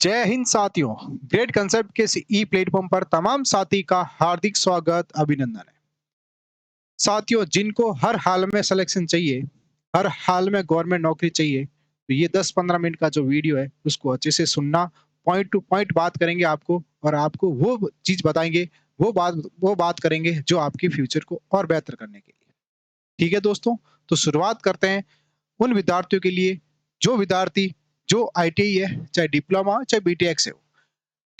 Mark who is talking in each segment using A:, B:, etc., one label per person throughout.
A: जय हिंद साथियों। Great concept के इस ई प्लेटफॉर्म पर तमाम साथी का हार्दिक स्वागत अभिनंदन है। साथियों, जिनको हर हाल में सिलेक्शन चाहिए, हर हाल में गवर्नमेंट नौकरी चाहिए, तो ये 10-15 मिनट का जो वीडियो है उसको अच्छे से सुनना। पॉइंट टू पॉइंट बात करेंगे आपको और आपको वो चीज बताएंगे, वो बात करेंगे जो आपके फ्यूचर को और बेहतर करने के लिए। ठीक है दोस्तों, तो शुरुआत करते हैं उन विद्यार्थियों के लिए जो विद्यार्थी जो आईटीआई है, चाहे डिप्लोमा चाहे बीटेक से हो।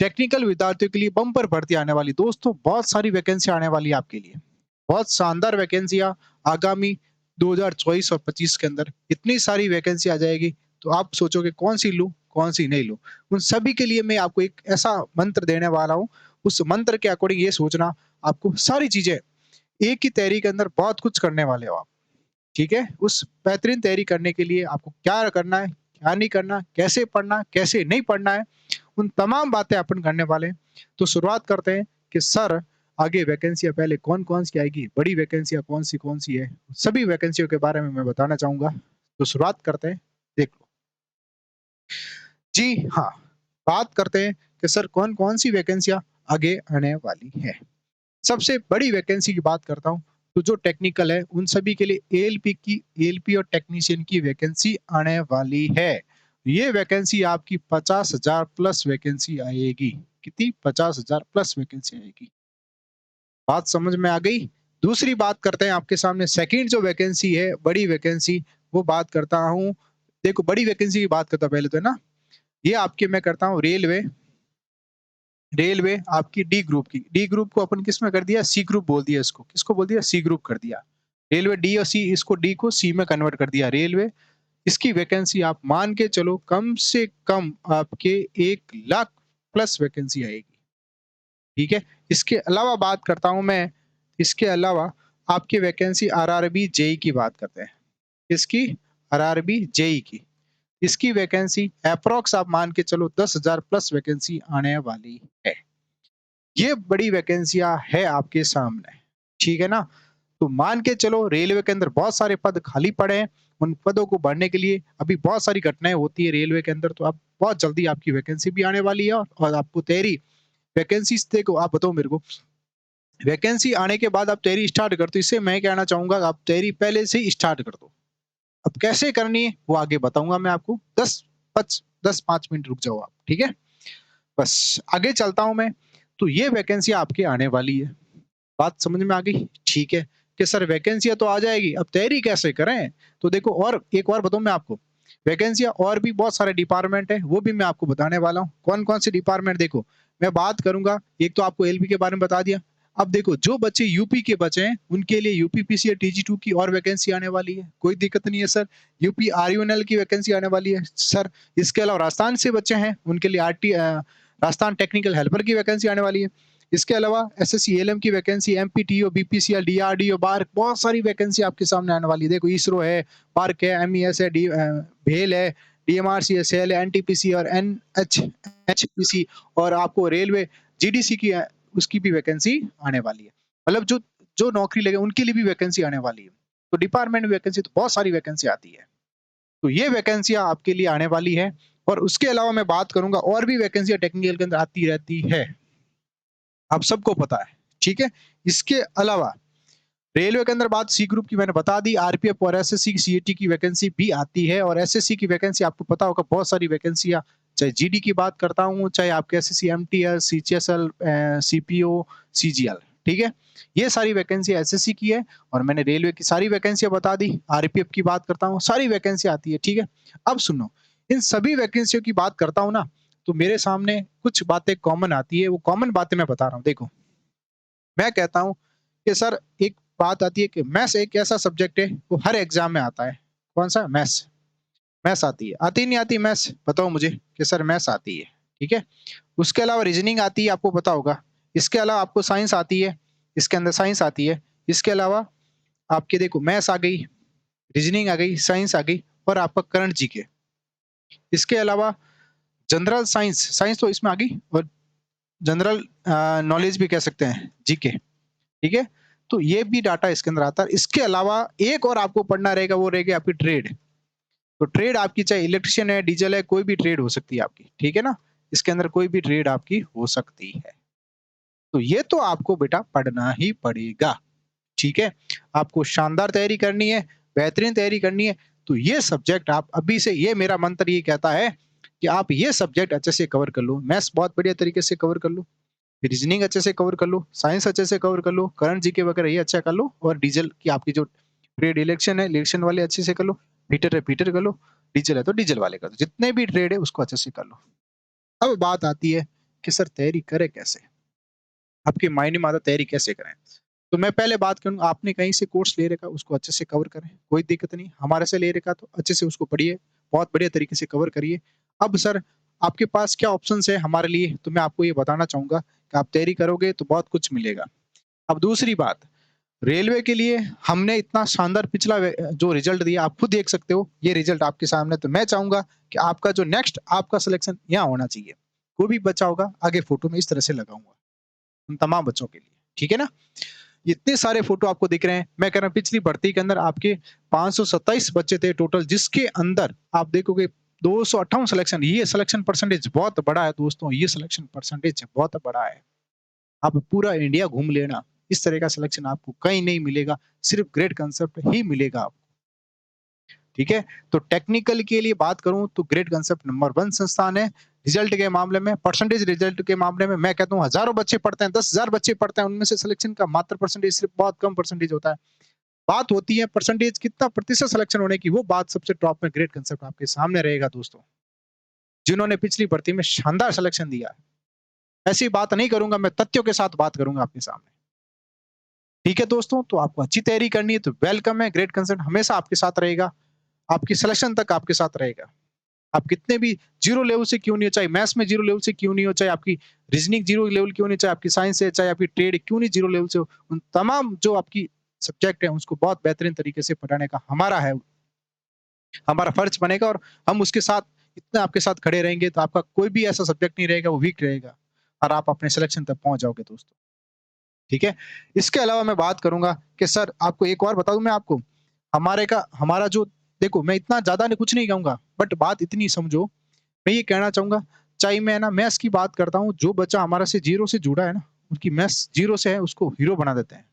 A: टेक्निकल विद्यार्थियों के लिए बम्पर भर्ती आने वाली। दोस्तों, बहुत सारी वैकेंसी आने वाली है आपके लिए, बहुत शानदार वैकेंसियां आगामी 2024 और 25 के अंदर इतनी सारी वैकेंसी आ जाएगी, तो आप सोचोगे कौन सी लूं कौन सी नहीं लूं। उन सभी के लिए मैं आपको एक ऐसा मंत्र देने वाला हूं, उस मंत्र के अकॉर्डिंग ये सोचना। आपको सारी चीजें एक ही तैयारी के अंदर बहुत कुछ करने वाले हो आप। ठीक है, उस बेहतरीन तैयारी करने के लिए आपको क्या करना है, क्या नहीं करना, कैसे पढ़ना, कैसे नहीं पढ़ना है, उन तमाम बातें अपन करने वाले हैं। तो शुरुआत करते हैं कि सर, आगे वैकेंसियाँ पहले कौन-कौन सी आएगी, बड़ी वैकेंसियाँ कौन सी है, सभी वैकेंसियों के बारे में मैं बताना चाहूँगा। तो शुरुआत करते हैं, देख लो। जी हाँ, बात करते हैं कि सर कौन-कौन सी वैकेंसियाँ आगे आने वाली है। सबसे बड़ी वैकेंसी की बात करता हूँ, तो जो टेक्निकल है उन सभी के लिए एएलपी और टेक्नीशियन की वैकेंसी आने वाली है। ये वैकेंसी आपकी 50,000 प्लस वैकेंसी आएगी। कितनी? 50,000 प्लस वैकेंसी आएगी। बात समझ में आ गई? दूसरी बात करते हैं आपके सामने सेकंड जो वैकेंसी है, बड़ी वैकेंसी, वो बात करता हूँ। देखो, बड़ी वैकेंसी की बात करता हूँ पहले तो, है ना? ये आपके मैं करता हूँ रेलवे। रेलवे आपकी डी ग्रुप की। डी ग्रुप को अपन किस में कर दिया? सी ग्रुप बोल दिया इसको। किसको बोल दिया? सी ग्रुप कर दिया। रेलवे डी और सी, इसको डी को सी में कन्वर्ट कर दिया। रेलवे, इसकी वैकेंसी आप मान के चलो कम से कम आपके 1 लाख प्लस वैकेंसी आएगी। ठीक है? इसके अलावा बात करता हूँ मैं, इसके अलावा आपकी वैकेंसी आरआरबी जेई की बात करते हैं। किसकी? आरआरबी जेई की। इसकी वैकेंसी एप्रॉक्स आप मान के चलो 10,000 प्लस वैकेंसी आने वाली है। ये बड़ी वैकेंसियां है आपके सामने। ठीक है ना? तो मान के चलो रेलवे के अंदर बहुत सारे पद खाली पड़े हैं। उन पदों को भरने के लिए अभी बहुत सारी घटनाएं होती है रेलवे के अंदर, तो आप बहुत जल्दी आपकी वैकेंसी भी आने वाली है और आपको तैयारी वैकेंसीज देखो। आप बताओ मेरे को, वैकेंसी आने के बाद आप तैयारी स्टार्ट कर दो। इससे मैं कहना चाहूंगा आप तैयारी पहले से ही स्टार्ट कर दो। अब कैसे करनी है वो आगे बताऊंगा मैं आपको। 10-5 मिनट रुक जाओ आप। ठीक है, बस आगे चलता हूं मैं। तो ये वैकेंसी आपके आने वाली है। बात समझ में आ गई? ठीक है, कि सर वैकेंसियां तो आ जाएगी, अब तैयारी कैसे करें? तो देखो, और एक और बताऊं मैं आपको, वैकेंसियां और भी बहुत सारे डिपार्टमेंट है, वो भी मैं आपको बताने वाला हूँ। कौन कौन से डिपार्टमेंट देखो मैं बात करूंगा। एक तो आपको एलपी के बारे में बता दिया। अब देखो, जो बच्चे यूपी के बचे हैं उनके लिए यूपी पीसी या टीजी2 की और वैकेंसी आने वाली है। कोई दिक्कत नहीं है सर। यूपी आरयूएनएल की वैकेंसी आने वाली है सर। इसके अलावा राजस्थान से बच्चे हैं उनके लिए राजस्थान टेक्निकल हेल्पर की वैकेंसी आने वाली है। इसके अलावा एसएससी एलएम की vacancy, MPTO, BPCL, DRDO, bark, बहुत सारी वैकेंसी आपके सामने आने वाली है। देखो, इसरो है, बार्क है, एमईएस है, भेल है, डीएमआरसी है, सेल है, एनटीपीसी और एनएचपीसी, और आपको रेलवे जीडीसी की उसकी भी वैकेंसी आने वाली है। मतलब जो जो नौकरी लगे उनके लिए भी वैकेंसी आने वाली है। तो डिपार्टमेंट वैकेंसी तो बहुत सारी वैकेंसी आती है। तो ये वैकेंसियां आपके लिए आने वाली है। और उसके अलावा मैं बात करूंगा, और भी वैकेंसियां टेक्निकल के अंदर आती रहती है, आप सबको पता है। ठीक है, इसके अलावा रेलवे के अंदर बात सी ग्रुप की मैंने बता दी। आरपीएफ और एसएससी की सीएटी की वैकेंसी भी आती है। और एसएससी की वैकेंसी आपको पता होगा, बहुत सारी वैकेंसियां, चाहे जीडी की बात करता हूं, चाहे आपके SSC MTL, CHSL, CPO, CGL. ठीक है, ये सारी वैकेंसी एसएससी की है। और मैंने रेलवे की सारी वैकेंसियां बता दी। आरपीएफ की बात करता हूँ, सारी वैकेंसी आती है। ठीक है, अब सुनो, इन सभी वैकेंसियों की बात करता हूँ ना, तो मेरे सामने कुछ बातें कॉमन आती है। वो कॉमन बातें मैं बता रहा हूँ। देखो, मैं कहता हूँ कि सर, एक बात आती है कि मैथ्स एक ऐसा सब्जेक्ट है वो हर एग्जाम में आता है। कौन सा? मैथ्स। मैथ्स आती है, आती नहीं आती मैथ्स? बताओ मुझे कि सर मैथ्स आती है। ठीक है, उसके अलावा रीजनिंग आती है, आपको पता होगा। इसके अलावा आपको साइंस आती है, इसके अंदर साइंस आती है। इसके अलावा आपके देखो, मैथ्स आ गई, रीजनिंग आ गई, साइंस आ गई, और आपका करंट जीके। इसके अलावा जनरल साइंस, साइंस तो इसमें आ गई, और जनरल नॉलेज भी कह सकते हैं, जीके। ठीक है, तो ये भी डाटा इसके अंदर आता है। इसके अलावा एक और आपको पढ़ना रहेगा, वो रहेगी आपकी ट्रेड। तो ट्रेड आपकी चाहे इलेक्ट्रिशियन है, डीजल है, कोई भी ट्रेड हो सकती है आपकी। ठीक है ना, इसके अंदर कोई भी ट्रेड आपकी हो सकती है। तो ये तो आपको बेटा पढ़ना ही पड़ेगा, ठीक है? आपको शानदार तैयारी करनी है, बेहतरीन तैयारी करनी है, तो ये सब्जेक्ट आप अभी से, ये मेरा मंत्र ये कहता है कि आप ये सब्जेक्ट अच्छे से कवर कर लो। मैथ्स बहुत बढ़िया तरीके से कवर कर लो, रीजनिंग अच्छे से कवर कर लो, साइंस अच्छे से कवर कर लो, करंट जीके वगैरह ये अच्छा कर लो, और डीजल की आपकी जो ट्रेड इलेक्शन है, इलेक्शन वाले अच्छे से कर लो, फीटर है फीटर कर लो, डीजल है तो डीजल वाले कर दो, जितने भी ट्रेड है उसको अच्छे से कर लो। अब बात आती है कि सर तैयारी करे कैसे? आपके मायने में आता तैयारी कैसे करें? तो मैं पहले बात करूँ, आपने कहीं से कोर्स ले रखा उसको अच्छे से कवर करें, कोई दिक्कत नहीं। हमारे से ले रखा तो अच्छे से उसको पढ़िए, बहुत बढ़िया तरीके से कवर करिए। अब सर आपके पास क्या ऑप्शंस है हमारे लिए, तो मैं आपको ये बताना चाहूँगा कि आप तैयारी करोगे तो बहुत कुछ मिलेगा। अब दूसरी बात, रेलवे के लिए हमने इतना शानदार पिछला जो रिजल्ट दिया आप खुद देख सकते हो, ये रिजल्ट आपके सामने, तो मैं चाहूँगा कि आपका जो नेक्स्ट आपका सिलेक्शन यहाँ होना चाहिए। कोई भी बच्चा होगा आगे फोटो में इस तरह से लगाऊँगा, उन तमाम बच्चों के लिए, ठीक है ना? इतने सारे फोटो आपको दिख रहे हैं। मैं कह रहा हूँ पिछली भर्ती के अंदर आपके 527 बच्चे थे टोटल, जिसके अंदर आप देखोगे 258 सिलेक्शन। ये सिलेक्शन परसेंटेज बहुत बड़ा है दोस्तों, ये सिलेक्शन परसेंटेज बहुत बड़ा है। आप पूरा इंडिया घूम लेना, इस तरह का सिलेक्शन आपको कहीं नहीं मिलेगा, सिर्फ ग्रेट कांसेप्ट ही मिलेगा आपको। ठीक है? तो टेक्निकल के लिए बात करूँ तो ग्रेट कांसेप्ट नंबर 1 संस्थान है। रिजल्ट के मामले में, परसेंटेज रिजल्ट के मामले में मैं कहता हूँ हज़ारों बच्चे पढ़ते हैं, 10,000 बच्चे पढ़ते हैं, उनमें से सिलेक्शन का मात्र परसेंटेज सिर्फ बहुत कम परसेंटेज होता है। बात होती है परसेंटेज कितना प्रतिशत सिलेक्शन होने की, वो बात सबसे टॉप में ग्रेट कांसेप्ट आपके सामने रहेगा दोस्तों, जिन्होंने पिछली भर्ती में शानदार सिलेक्शन दिया है। ऐसी बात नहीं करूँगा, मैं तथ्यों के साथ बात करूँगा आपके सामने। ठीक है दोस्तों, तो आपको अच्छी तैयारी करनी है तो वेलकम है, ग्रेट कांसेप्ट हमेशा आपके साथ रहेगा, आपकी सिलेक्शन तक आपके साथ रहेगा। आप कितने भी जीरो लेवल से क्यों नहीं हो, चाहे मैथ्स में जीरो लेवल से क्यों नहीं हो, चाहे आपकी रीजनिंग जीरो लेवल क्यों नहीं, चाहे आपकी साइंस है, चाहे आपकी ट्रेड क्यों नहीं जीरो लेवल से हो, उन तमाम जो आपकी सब्जेक्ट है उसको बहुत बेहतरीन तरीके से पढ़ाने का हमारा फर्ज बनेगा, और हम उसके साथ इतना आपके साथ खड़े रहेंगे तो आपका कोई भी ऐसा सब्जेक्ट नहीं रहेगा वो वीक रहेगा, और आप अपने सिलेक्शन तक पहुंच जाओगे दोस्तों। ठीक है? इसके अलावा मैं बात करूंगा कि सर आपको एक और बता दूं मैं आपको, हमारा जो, देखो मैं इतना ज्यादा कुछ नहीं कहूंगा, बट बात इतनी समझो, मैं ये कहना चाहूँगा, चाहे मैं ना मैथ्स की बात करता हूँ, जो बच्चा हमारा से ज़ीरो से जुड़ा है ना, उनकी मैथ्स ज़ीरो से है, उसको हीरो बना देते हैं।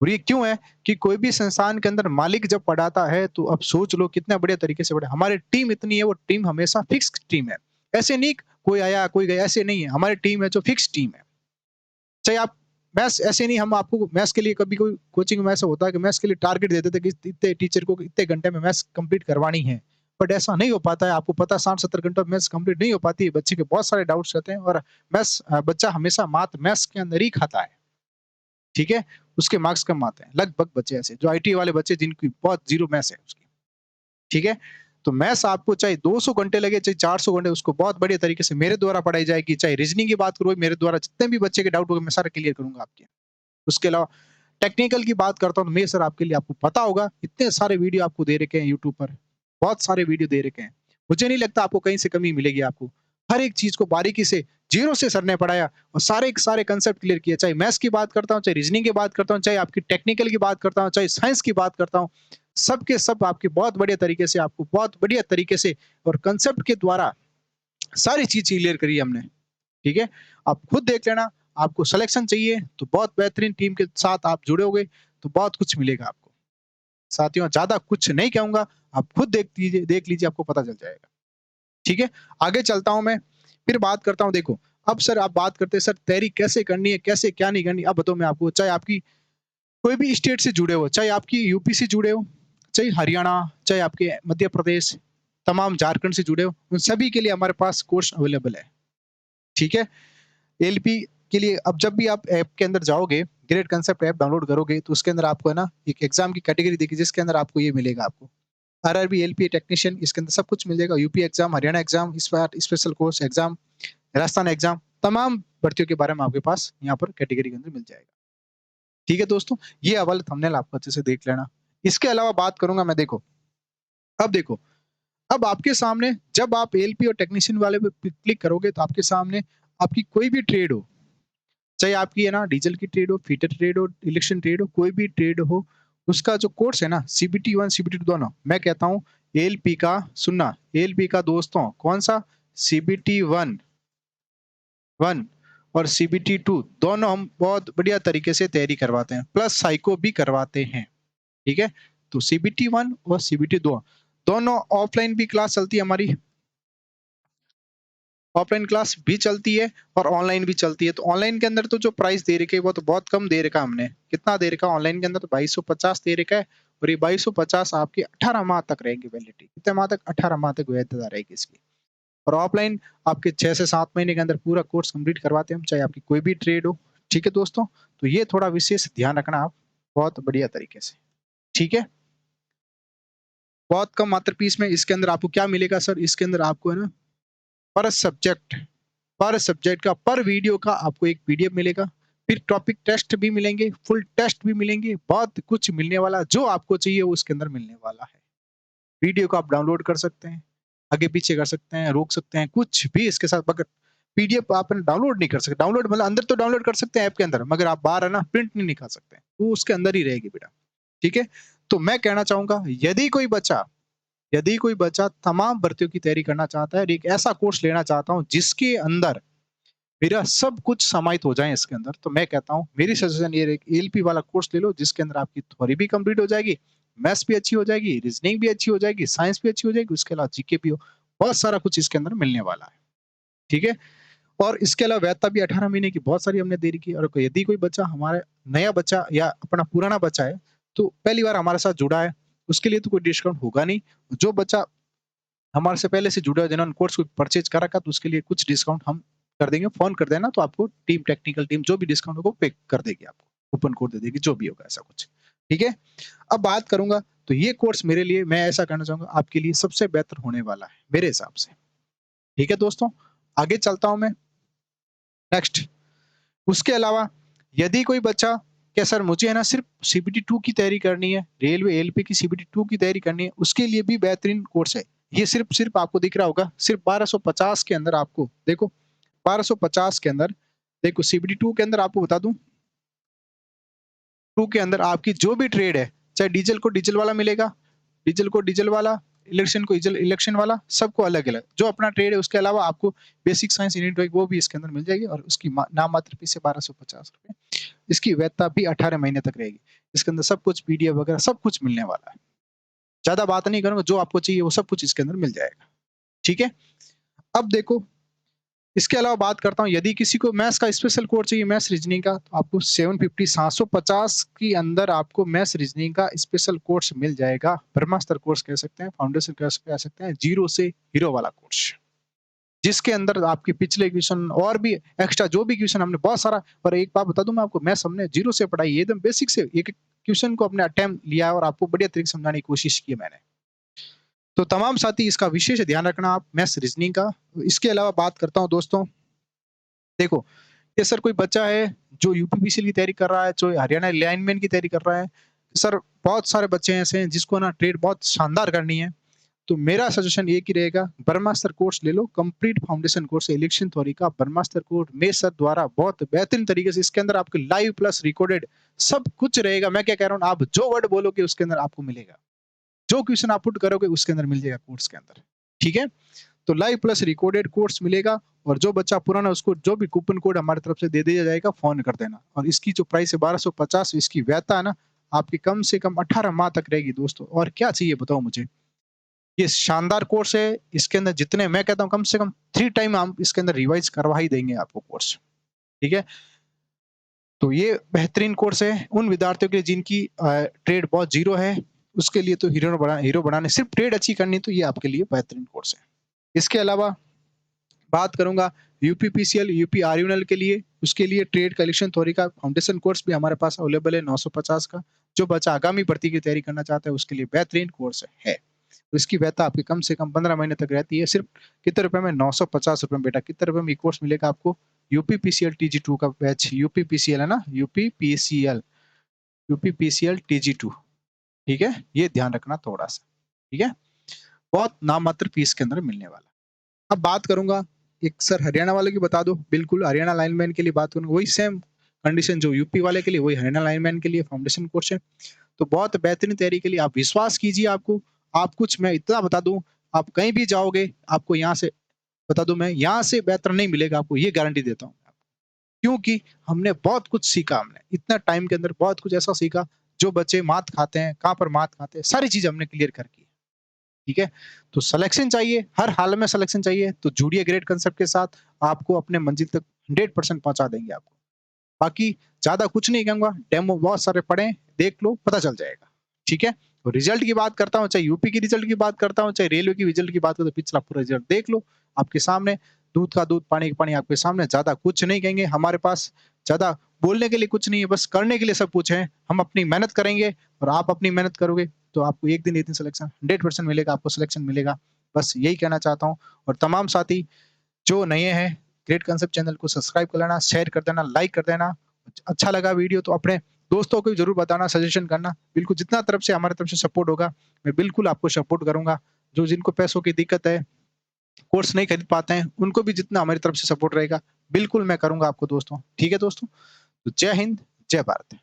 A: और ये क्यों है कि कोई भी संस्थान के अंदर मालिक जब पढ़ाता है, तो अब सोच लो कितना बढ़िया तरीके से पढ़ा, हमारी टीम इतनी है, वो टीम हमेशा फिक्स्ड टीम है। ऐसे नहीं कोई आया, कोई गया, ऐसे नहीं है। हमारी टीम है जो फिक्स्ड टीम है। चाहे आप मैथ्स, ऐसे नहीं हम आपको मैथ्स के लिए, कभी कोई कोचिंग में ऐसा होता है कि मैथ्स के लिए टारगेट देते थे कि इतने टीचर को इतने घंटे में मैथ्स कंप्लीट करवानी है। बट ऐसा नहीं हो पाता है, आपको पता है 60-70 घंटों में मैथ्स कंप्लीट नहीं हो पाती है, बच्चे के बहुत सारे डाउट्स रहते हैं, और बच्चा हमेशा मात्र मैथ्स के अंदर ही खाता है, ठीक है? उसके मार्क्स कम आते हैं, लगभग बच्चे ऐसे जो आईटी वाले बच्चे जिनकी बहुत जीरो मैथ्स है उसकी, ठीक है? तो मैथ्स आपको चाहे 200 घंटे लगे, चाहे 400 घंटे, उसको बहुत बढ़िया तरीके से मेरे द्वारा पढ़ाई जाएगी। चाहे रीजनिंग की बात करो, मेरे द्वारा जितने भी बच्चे के डाउट होंगे मैं सारे क्लियर करूंगा आपके। उसके अलावा टेक्निकल की बात करता हूँ तो मैं सर आपके लिए, आपको पता होगा इतने सारे वीडियो आपको दे रखे हैं यूट्यूब पर, बहुत सारे वीडियो दे रखे हैं। मुझे नहीं लगता आपको कहीं से कमी मिलेगी आपको। हर एक चीज को बारीकी से जीरो से सर ने पढ़ाया, और सारे के सारे कंसेप्ट क्लियर किए। चाहे मैथ्स की बात करता हूँ, चाहे रीजनिंग की बात करता हूँ, चाहे आपकी टेक्निकल की बात करता हूँ, चाहे साइंस की बात करता हूँ, सब के सब आपकी बहुत बढ़िया तरीके से, आपको बहुत बढ़िया तरीके से और कंसेप्ट के द्वारा सारी चीज क्लियर करी है हमने। ठीक है? आप खुद देख लेना, आपको सिलेक्शन चाहिए तो बहुत बेहतरीन टीम के साथ आप जुड़ोगे तो बहुत कुछ मिलेगा आपको। साथियों, ज़्यादा कुछ नहीं कहूँगा, आप खुद देख लीजिए आपको पता चल जाएगा। ठीक है? आगे चलता हूँ मैं, फिर बात करता हूँ, देखो, अब सर आप बात करते हैं सर तैयारी कैसे करनी है, कैसे क्या नहीं करनी, अब बताऊँ मैं आपको, चाहे आपकी कोई भी स्टेट से जुड़े हो, चाहे आपकी यूपी से जुड़े हो, चाहे हरियाणा, चाहे आपके मध्य प्रदेश, तमाम झारखंड से जुड़े हो, उन सभी के लिए हमारे पास कोर्स अवेलेबल है। ठीक है? एलपी के लिए अब जब भी आप ऐप के अंदर जाओगे, ग्रेट कांसेप्ट ऐप डाउनलोड करोगे, तो उसके अंदर आपको है ना एक एग्जाम की कैटेगरी देखिए, जिसके अंदर आपको ये मिलेगा आपको आरआरबी, एलपी टेक्नीशियन, इसके अंदर सब कुछ मिल जाएगा। यूपी एग्जाम, हरियाणा एग्जाम, इस बार special course exam, Rajasthan exam, तमाम भर्तियों के बारे में आपके पास यहाँ पर कैटेगरी के अंदर मिल जाएगा। ठीक है दोस्तों, ये वाला थंबनेल आपको अच्छे से देख लेना। इसके अलावा बात करूंगा मैं, देखो, अब आपके सामने जब आप एलपी और टेक्नीशियन वाले पे क्लिक करोगे, तो आपके सामने आपकी कोई भी ट्रेड हो, चाहे आपकी है ना डीजल की ट्रेड हो, फीटर ट्रेड हो, इलेक्शन ट्रेड हो, कोई भी ट्रेड हो, उसका जो कोर्स है ना सीबीटी 1 सीबीटी 2 दोनों, मैं कहता हूँ एएलपी का सुनना, एएलपी का दोस्तों कौन सा, सीबीटी 1 1 और सीबीटी 2 दोनों हम बहुत बढ़िया तरीके से तैयारी करवाते हैं, प्लस साइको भी करवाते हैं, ठीक है? तो सीबीटी 1 और सीबीटी 2 दोनों ऑफलाइन भी क्लास चलती है हमारी, ऑफलाइन क्लास भी चलती है और ऑनलाइन भी चलती है। तो ऑनलाइन के अंदर तो जो प्राइस दे रखी है वो तो बहुत कम दे रखा है हमने। कितना दे रखा है ऑनलाइन के अंदर? तो 2250 दे रखा है और ये 2250 आपकी 18 माह तक रहेगी वैलिडिटी। कितने माह तक? 18 माह तक वैधता रहेगी इसकी। और ऑफलाइन आपके 6 से 7 महीने के अंदर पूरा कोर्स कंप्लीट करवाते हैं हम, चाहे आपकी कोई भी ट्रेड हो। ठीक है दोस्तों? तो ये थोड़ा विशेष ध्यान रखना आप बहुत बढ़िया तरीके से। ठीक है? बहुत कम मात्र फीस में इसके अंदर आपको क्या मिलेगा सर? इसके अंदर आपको है ना पर सब्जेक्ट का पर वीडियो का आपको एक पीडीएफ मिलेगा, फिर टॉपिक टेस्ट भी मिलेंगे, फुल टेस्ट भी मिलेंगे, बहुत कुछ मिलने वाला जो आपको चाहिए वो उसके अंदर मिलने वाला है। वीडियो को आप डाउनलोड कर सकते हैं, आगे पीछे कर सकते हैं, रोक सकते हैं, कुछ भी इसके साथ। मगर पीडीएफ आप डाउनलोड नहीं कर सकते। डाउनलोड मतलब अंदर तो डाउनलोड कर सकते हैं ऐप के अंदर, मगर आप बाहर है ना प्रिंट नहीं निकाल सकते, वो उसके अंदर ही रहेगी बेटा। ठीक है? तो मैं कहना चाहूंगा यदि कोई बच्चा तमाम भर्तियों की तैयारी करना चाहता है और एक ऐसा कोर्स लेना चाहता हूँ जिसके अंदर मेरा सब कुछ समाहित हो जाए इसके अंदर, तो मैं कहता हूँ मेरी सजेशन ये रही कि एलपी वाला कोर्स ले लो जिसके अंदर आपकी थ्योरी भी कंप्लीट हो जाएगी, मैथ्स भी अच्छी हो जाएगी, रीजनिंग भी अच्छी हो जाएगी, साइंस भी अच्छी हो जाएगी, उसके अलावा जीके भी हो। बहुत सारा कुछ इसके अंदर मिलने वाला है। ठीक है? और इसके अलावा वैधता भी 18 महीने की बहुत सारी हमने दे रखी है। और यदि कोई बच्चा हमारा नया बच्चा या अपना पुराना बच्चा है, तो पहली बार हमारे साथ जुड़ा है, उसके लिए तो कोई डिस्काउंट होगा नहीं। जो बच्चा हमारे से पहले से जुड़ा है, जिन्होंने कोर्स को परचेज कर रखा, तो उसके लिए कुछ डिस्काउंट हम कर देंगे। फ़ोन कर देना तो आपको टीम टेक्निकल टीम जो भी डिस्काउंट होगा वो पे कर देगी आपको। कूपन कोड दे देगी, जो भी होगा ऐसा कुछ। ठीक है? अब बात करूँगा तो ये कोर्स मेरे लिए, मैं ऐसा कहना चाहूँगा, आपके लिए सबसे बेहतर होने वाला है, मेरे हिसाब से। ठीक है दोस्तों? आगे चलता हूँ मैं, नेक्स्ट। उसके अलावा यदि कोई बच्चा क्या सर मुझे है ना सिर्फ सीबीटी 2 की तैयारी करनी है, रेलवे एलपी की सीबीटी 2 की तैयारी करनी है, उसके लिए भी बेहतरीन कोर्स है। ये सिर्फ आपको दिख रहा होगा, सिर्फ 1250 के अंदर आपको देखो, 1250 के अंदर देखो सीबीटी 2 के अंदर आपको बता दूं, 2 के अंदर आपकी जो भी ट्रेड है, चाहे डीजल को डीजल वाला मिलेगा, डीजल को डीजल वाला, इलेक्शन को इलेक्शन वाला, सबको अलग-अलग। जो अपना ट्रेड है उसके अलावा आपको बेसिक साइंस यूनिट वो भी इसके अंदर मिल जाएगी और उसकी नाम मात्र फीस है ₹1250। इसकी वैधता भी 18 महीने तक रहेगी। इसके अंदर सब कुछ पीडीएफ वगैरह सब कुछ मिलने वाला है। ज़्यादा बात नहीं करूँगा, जो आपको चाहिए वो सब कुछ इसके अंदर मिल जाएगा। ठीक है? अब देखो, इसके अलावा बात करता हूँ, यदि किसी को मैथ्स का स्पेशल कोर्स चाहिए, मैथ्स रीजनिंग का, तो आपको 750 750 के अंदर आपको मैथ्स रीजनिंग का स्पेशल कोर्स मिल जाएगा। ब्रह्मास्त्र कोर्स कह सकते हैं, फाउंडेशन कह सकते हैं, जीरो से हीरो वाला कोर्स। जिसके अंदर आपके पिछले क्वेश्चन और भी एक्स्ट्रा जो भी क्वेश्चन हमने बहुत सारा, और एक बात बता दूं मैं आपको, मैथ्स हमने जीरो से पढ़ाई है, एकदम बेसिक से एक-एक क्वेश्चन को अपने अटेम्प्ट लिया है और आपको बढ़िया तरीके से समझाने की कोशिश की है मैंने। तो तमाम साथी इसका विशेष ध्यान रखना आप मैथ्स रीजनिंग का। इसके अलावा बात करता हूँ दोस्तों, देखो, ये सर कोई बच्चा है जो यूपीपीसीएल की तैयारी कर रहा है, जो हरियाणा लाइनमैन की तैयारी कर रहा है। सर बहुत सारे बच्चे ऐसे हैं जिसको ना ट्रेड बहुत शानदार करनी है। तो मेरा सजेशन एक ही रहेगा, ब्रह्मास्त्र कोर्स ले लो, कंप्लीट फाउंडेशन कोर्स है इलेक्शन थ्योरी का। ब्रह्मास्त्र कोर्स मेरे सर द्वारा बहुत बेहतरीन तरीके से, इसके अंदर आपके लाइव प्लस रिकॉर्डेड सब कुछ रहेगा। मैं क्या कह रहा हूँ, आप जो वर्ड बोलोगे उसके अंदर आपको मिलेगा, जो क्वेश्चन आप पुट करोगे उसके अंदर मिल जाएगा कोर्स के अंदर। ठीक है? तो लाइव प्लस रिकॉर्डेड कोर्स मिलेगा और जो बच्चा पुराना उसको जो भी कूपन कोड हमारी तरफ से दे दिया जाएगा, फोन कर देना। और इसकी जो प्राइस है 1250, इसकी वैधता है ना आपकी कम से कम 18 माह तक रहेगी दोस्तों। और क्या चाहिए बताओ मुझे? ये शानदार कोर्स है, इसके अंदर जितने मैं कहता हूँ कम से कम 3 टाइम हम इसके अंदर रिवाइज़ करवा ही देंगे आपको कोर्स। ठीक है? तो ये बेहतरीन कोर्स है उन विद्यार्थियों के लिए जिनकी ट्रेड बहुत ज़ीरो है, उसके लिए तो हीरो बनाने सिर्फ ट्रेड अच्छी करनी, तो ये आपके लिए बेहतरीन कोर्स है। इसके अलावा बात करूँगा यूपीपीसीएल, यूपी आरयूएनएल के लिए, उसके लिए ट्रेड कलेक्शन थ्योरी का फाउंडेशन कोर्स भी हमारे पास अवेलेबल है 950 का। जो बच्चा आगामी भर्ती की तैयारी करना चाहता है उसके लिए बेहतरीन कोर्स है। तो इसकी वैधता आपकी कम से कम 15 महीने तक रहती है। सिर्फ कितने रुपए में? ₹950 में बेटा। कितने रुपए में ये कोर्स मिलेगा आपको? यूपीपीसीएल टीजी 2 का बैच, यूपीपीसीएल है ना? UPPCL TG 2। ठीक है? ये ध्यान रखना थोड़ा-सा। ठीक है? बहुत नाममात्र फीस के अंदर मिलने वाला है। अब बात करूँगा, एक सर हरियाणा वाले की बता दो, बिल्कुल हरियाणा लाइनमैन के लिए बात करूँगा, वही सेम कंडीशन जो यूपी वाले के लिए, वही हरियाणा लाइनमैन के लिए फाउंडेशन कोर्स है। तो बहुत बेहतरीन तैयारी के लिए आप विश्वास कीजिए, आपको आप कुछ मैं इतना बता दूँ, आप कहीं भी जाओगे, आपको यहाँ से बता दूं मैं, यहाँ से बेहतर नहीं मिलेगा आपको, ये गारंटी देता हूँ। क्योंकि हमने बहुत कुछ सीखा, हमने इतना टाइम के अंदर बहुत कुछ ऐसा सीखा, जो बच्चे मात खाते हैं, कहाँ पर मात खाते हैं, सारी चीज़ हमने क्लियर कर की। ठीक है? तो सिलेक्शन चाहिए, हर हाल में सिलेक्शन चाहिए, तो जुड़िए ग्रेट कांसेप्ट के साथ, आपको अपने मंजिल तक 100% पहुँचा देंगे आपको। बाकी ज़्यादा कुछ नहीं कहूँगा, डेमो बहुत सारे पड़े हैं, देख लो, पता चल जाएगा। ठीक है? तो रिज़ल्ट की बात करता हूँ, चाहे यूपी की रिज़ल्ट की बात करता हूँ, चाहे रेलवे की रिज़ल्ट की बात करूँ, तो पिछला पूरा रिज़ल्ट देख लो, आपके सामने, दूध का दूध, पानी का पानी आपके सामने, ज़्यादा कुछ नहीं कहेंगे। हमारे पास ज़्यादा बोलने के लिए कुछ नहीं है, बस करने के लिए सब कुछ है। हम अपनी मेहनत करेंगे और आप अपनी मेहनत करोगे, तो आपको एक दिन सिलेक्शन 100% मिलेगा, आपको सिलेक्शन मिलेगा। बस यही कहना चाहता हूँ। और तमाम साथी जो नए हैं, ग्रेट कांसेप्ट चैनल को सब्सक्राइब कर लेना, शेयर कर देना, लाइक कर देना। अच्छा लगा वीडियो तो अपने दोस्तों को भी ज़रूर बताना, सजेशन करना। बिल्कुल जितना तरफ से हमारी तरफ से सपोर्ट होगा, मैं बिल्कुल आपको सपोर्ट करूँगा। जो जिनको पैसों की दिक्कत है, कोर्स नहीं खरीद पाते हैं, उनको भी जितना हमारी तरफ से सपोर्ट रहेगा, बिल्कुल मैं करूँगा आपको दोस्तों। ठीक है दोस्तों? तो जय हिंद, जय भारत।